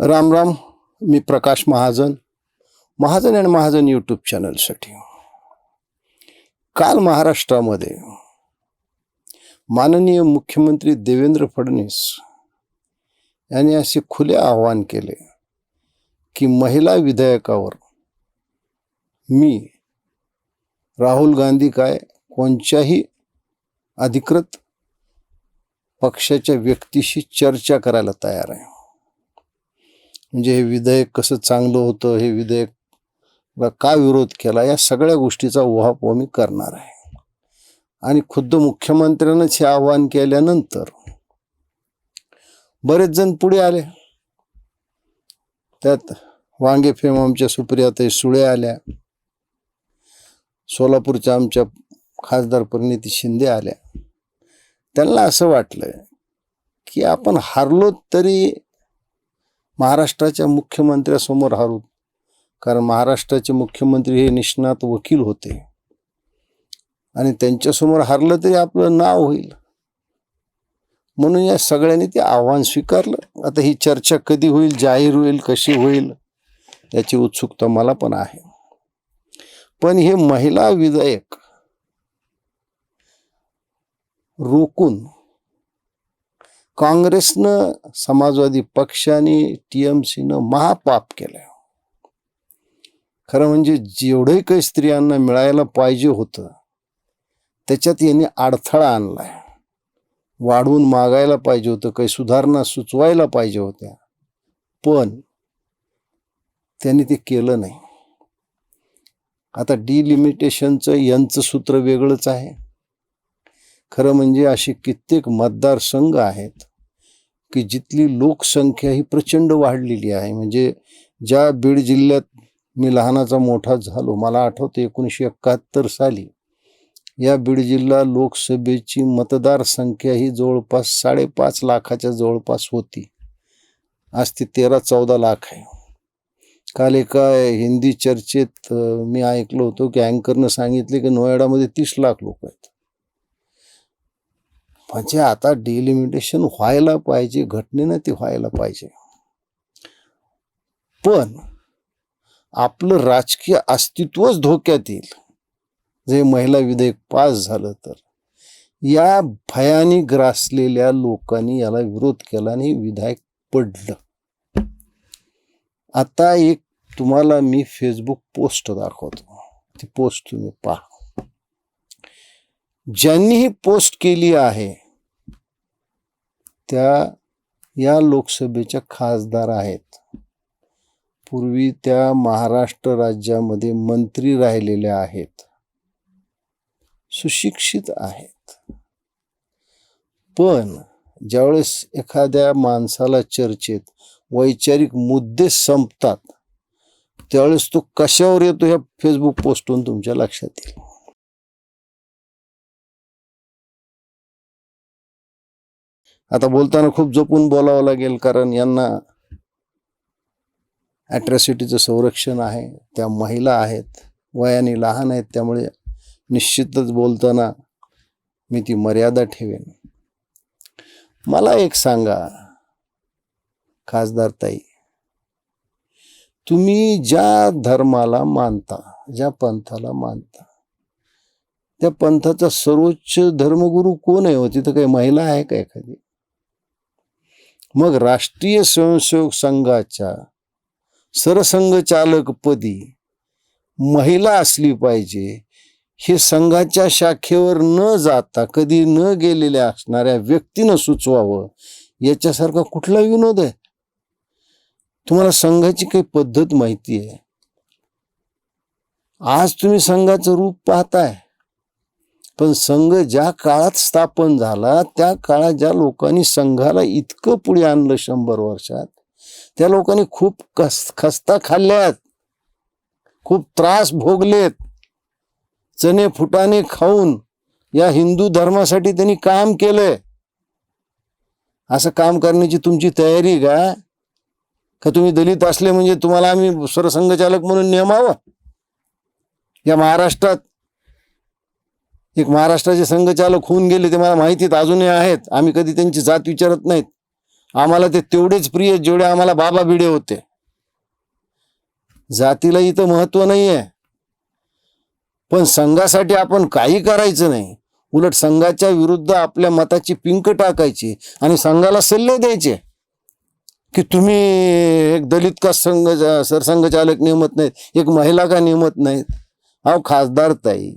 राम राम. मी प्रकाश महाजन, महाजन आणि महाजन यूट्यूब चॅनलसाठी. काल महाराष्ट्रामध्ये माननीय मुख्यमंत्री देवेंद्र फडणवीस यांनी असे खुले आवाहन केले की महिला विधेयकावर मी राहुल गांधी काय कोणत्याही अधिकृत पक्षाच्या व्यक्तीशी चर्चा करायला तयार आहे. म्हणजे हे विधेयक कसं चांगलं होतं, हे विधेयक का विरोध केला, या सगळ्या गोष्टीचा उहापोह मी करणार आहे. आणि खुद्द मुख्यमंत्र्यांनाच हे आवाहन केल्यानंतर बरेच जण पुढे आले. त्यात वांगे फेम आमच्या सुप्रियाताई सुळे आल्या, सोलापूरच्या आमच्या खासदार परिणिती शिंदे आल्या. त्यांना असं वाटलं की आपण हारलो तरी महाराष्ट्राच्या मुख्यमंत्र्यासमोर हारू, कारण महाराष्ट्राचे मुख्यमंत्री हे निष्णात वकील होते आणि त्यांच्यासमोर हारलं तरी आपलं नाव होईल. म्हणून या सगळ्यांनी ते आव्हान स्वीकारलं. आता ही चर्चा कधी होईल, जाहीर होईल, कशी होईल, याची उत्सुकता मला पण आहे. पण हे महिला विधेयक रोखून काँग्रेसनं, समाजवादी पक्षाने, TMCनं महापाप केलं. खरं म्हणजे जेवढे काही स्त्रियांना मिळायला पाहिजे होतं त्याच्यात यांनी अडथळा आणलाय. वाढवून मागायला पाहिजे होतं, काही सुधारणा सुचवायला पाहिजे होत्या, पण त्यांनी ते केलं नाही. आता डिलिमिटेशनचं यांचं सूत्र वेगळंच आहे. खरं म्हणजे असे कित्येक मतदारसंघ आहेत की जिथली लोकसंख्या ही प्रचंड वाढलेली आहे. म्हणजे ज्या बीड जिल्ह्यात मी लहानाचा मोठा झालो, मला आठवतं 1971 साली या बीड जिल्हा लोकसभेची मतदार संख्या ही जवळपास 5.5 लाखाच्या जवळपास होती. आज ती 13-14 लाख आहे. काल एका हिंदी चर्चेत मी ऐकलं होतं की अँकरनं सांगितले की नोएडामध्ये 30 लाख लोक आहेत. म्हणजे आता डिलिमिटेशन व्हायला पाहिजे, घटनेनं ते व्हायला पाहिजे. पण आपलं राजकीय अस्तित्वच धोक्यात येईल जे महिला विधेयक पास झालं तर. या भयाने ग्रासलेल्या लोकांनी याला विरोध केला आणि विधेयक पडलं. आता एक तुम्हाला मी फेसबुक पोस्ट दाखवतो, ती पोस्ट तुम्ही पहा. ज्यांनी ही पोस्ट केली आहे त्या या लोकसभेच्या खासदार आहेत. पूर्वी त्या महाराष्ट्र राज्यामध्ये मंत्री राहिलेल्या आहेत, सुशिक्षित आहेत. पण ज्यावेळेस एखाद्या माणसाला चर्चेत वैचारिक मुद्दे संपतात त्यावेळेस तो कशावर येतो ह्या फेसबुक पोस्टवरून तुमच्या लक्षात येईल. आता बोलताना खूप जपून बोलावं लागेल, कारण यांना ॲट्रॉसिटीचं संरक्षण आहे. त्या महिला आहेत, वयाने लहान आहेत, त्यामुळे निश्चितच बोलताना मी ती मर्यादा ठेवेन. मला एक सांगा खासदार ताई, तुम्ही ज्या धर्माला मानता, ज्या पंथाला मानता, त्या पंथाचा सर्वोच्च धर्मगुरू कोण आहे? तिथं काही महिला आहे का एखादी? मग राष्ट्रीय स्वयंसेवक संघाच्या सरसंघचालकपदी महिला असली पाहिजे हे संघाच्या शाखेवर न जाता, कधी न गेलेल्या असणाऱ्या व्यक्तीनं सुचवावं. याच्यासारखा कुठला विनोद आहे? तुम्हाला संघाची काही पद्धत माहिती आहे? आज तुम्ही संघाचं रूप पाहताय, पण संघ ज्या काळात स्थापन झाला त्या काळात ज्या लोकांनी संघाला इतकं पुढे आणलं 100 वर्षात, त्या लोकांनी खूप खस्ता खाल्ल्यात, खूप त्रास भोगलेत. चणे फुटाणे खाऊन या हिंदू धर्मासाठी त्यांनी काम केलंय. असं काम करण्याची तुमची तयारी का तुम्ही दलित असले म्हणजे तुम्हाला आम्ही सरसंघचालक म्हणून नेमावं? या महाराष्ट्रात एक महाराष्ट्राचे संघचालक होऊन गेले, ते मला माहितीत अजूनही आहेत. आम्ही कधी त्यांची जात विचारत नाहीत. आम्हाला ते तेवढेच प्रिय जेवढे आम्हाला बाबा भिडे होते. जातीला इथं महत्व नाहीये. पण संघासाठी आपण काही करायचं नाही, उलट संघाच्या विरुद्ध आपल्या मताची पिंक टाकायची आणि संघाला सल्ले द्यायचे की तुम्ही एक दलित का सरसंघचालक नेमत नाहीत, एक महिला का नेमत नाहीत. अहो खासदार ताई,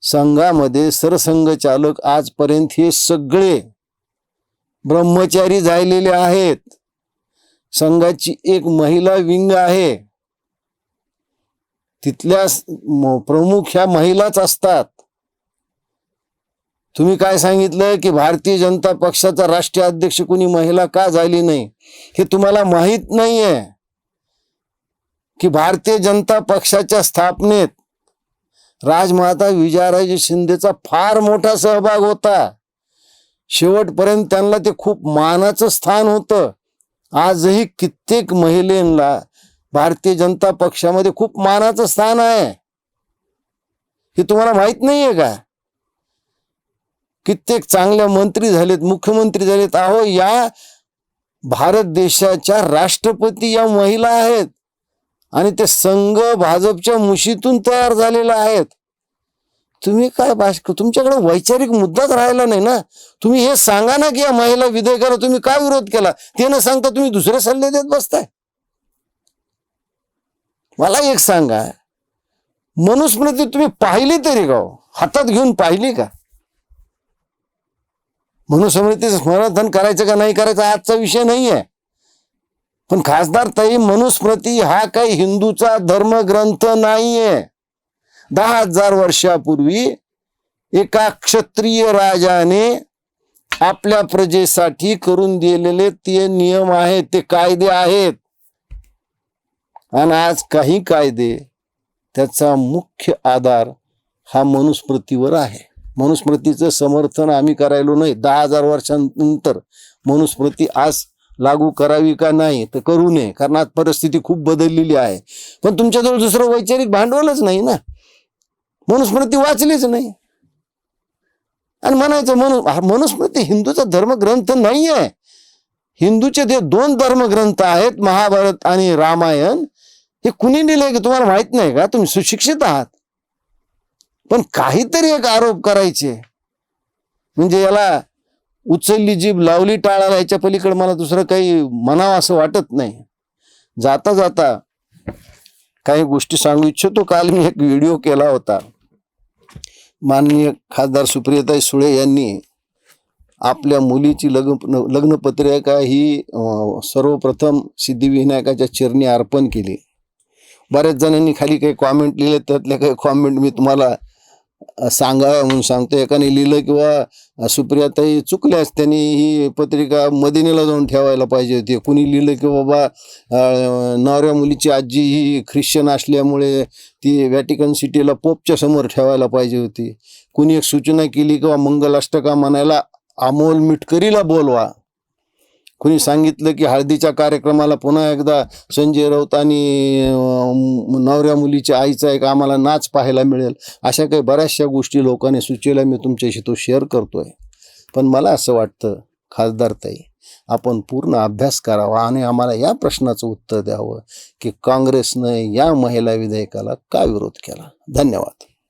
संघामध्ये सरसंघचालक आजपर्यंत हे सगळे ब्रह्मचारी झालेले आहेत. संघाची एक महिला विंग आहे, तिथल्या प्रमुख ह्या महिलाच असतात. तुम्ही काय सांगितलं की भारतीय जनता पक्षाचा राष्ट्रीय अध्यक्ष कोणी महिला का झाली नाही, हे तुम्हाला माहित नाहीये की भारतीय जनता पक्षाच्या स्थापनेत राजमाता विजयाराजे शिंदेचा फार मोठा सहभाग होता. शेवटपर्यंत त्यांना ते खूप मानाचं स्थान होतं. आजही कित्येक महिलांना भारतीय जनता पक्षामध्ये खूप मानाचं स्थान आहे. हे तुम्हाला माहित नाहीये का? कित्येक चांगल्या मंत्री झालेत, मुख्यमंत्री झालेत. अहो या भारत देशाच्या राष्ट्रपती या महिला आहेत आणि ते संघ भाजपच्या मुशीतून तयार झालेले आहेत. तुम्ही काय तुमच्याकडे वैचारिक मुद्दाच राहिला नाही ना. तुम्ही हे सांगा ना की या महिला विधेयकाला तुम्ही काय विरोध केला, ते न सांगता तुम्ही दुसरे सल्ले देत बसताय. मला एक सांगा, मनुस्मृती तुम्ही पाहिली तरी का, हातात घेऊन पाहिली का? मनुस्मृतीचं स्मरण करायचं का नाही करायचं आजचा विषय नाही आहे. पण खासदार ताई, मनुस्मृती हा काही हिंदूचा धर्मग्रंथ नाहीये. 10,000 वर्षापूर्वी एका क्षत्रिय राजाने आपल्या प्रजेसाठी करून दिलेले ते नियम आहेत, ते कायदे आहेत. आणि आज काही कायदे त्याचा मुख्य आधार हा मनुस्मृतीवर आहे. मनुस्मृतीचं समर्थन आम्ही करायलो नाही. 10,000 वर्षांनंतर मनुस्मृती आज लागू करावी का नाही तर करू नये, कारण आज परिस्थिती खूप बदललेली आहे. पण तुमच्याजवळ दुसरं वैचारिक भांडवलच नाही ना. मनुस्मृती वाचलीच नाही आणि म्हणायचं मनुस्मृती हिंदूचा धर्मग्रंथ नाहीये. हिंदूचे ते 2 धर्मग्रंथ आहेत, महाभारत आणि रामायण. हे कुणी लिहिलंय की तुम्हाला माहित नाही का? तुम्ही सुशिक्षित आहात. पण काहीतरी एक आरोप करायचे म्हणजे याला उचलली जीभ लावली टाळाला, याच्या पलीकडे मला दुसरं काही म्हणावं असं वाटत नाही. जाता जाता काही गोष्टी सांगू इच्छितो. काल मी एक व्हिडिओ केला होता. माननीय खासदार सुप्रियाताई सुळे यांनी आपल्या मुलीची लग्नपत्रिका ही सर्वप्रथम सिद्धिविनायकाच्या चरणी अर्पण केली. बऱ्याच जणांनी खाली काही कॉमेंट लिहिले, त्यातल्या काही कॉमेंट मी तुम्हाला सांगाव्या म्हणून सांगतो. एकाने लिहिलं किंवा सुप्रियाताई चुकल्यास त्यांनी ही पत्रिका मदिनेला जाऊन ठेवायला पाहिजे होती. कुणी लिहिलं की बाबा नवऱ्या मुलीची आजी ही ख्रिश्चन असल्यामुळे ती व्हॅटिकन सिटीला पोपच्या समोर ठेवायला पाहिजे होती. कुणी एक सूचना केली किंवा मंगलाष्टका म्हणायला अमोल मिटकरीला बोलवा. कुणी सांगितलं की हळदीच्या कार्यक्रमाला पुन्हा एकदा संजय राऊत आणि नवऱ्या मुलीच्या आईचा एक आम्हाला नाच पाहायला मिळेल. अशा काही बऱ्याचशा गोष्टी लोकांनी सुचवल्या, मी तुमच्याशी तो शेअर करतोय. पण मला असं वाटतं खासदार ताई, आपण पूर्ण अभ्यास करावा आणि आम्हाला या प्रश्नाचं उत्तर द्यावं की काँग्रेसनं या महिला विधेयकाला का विरोध केला. धन्यवाद.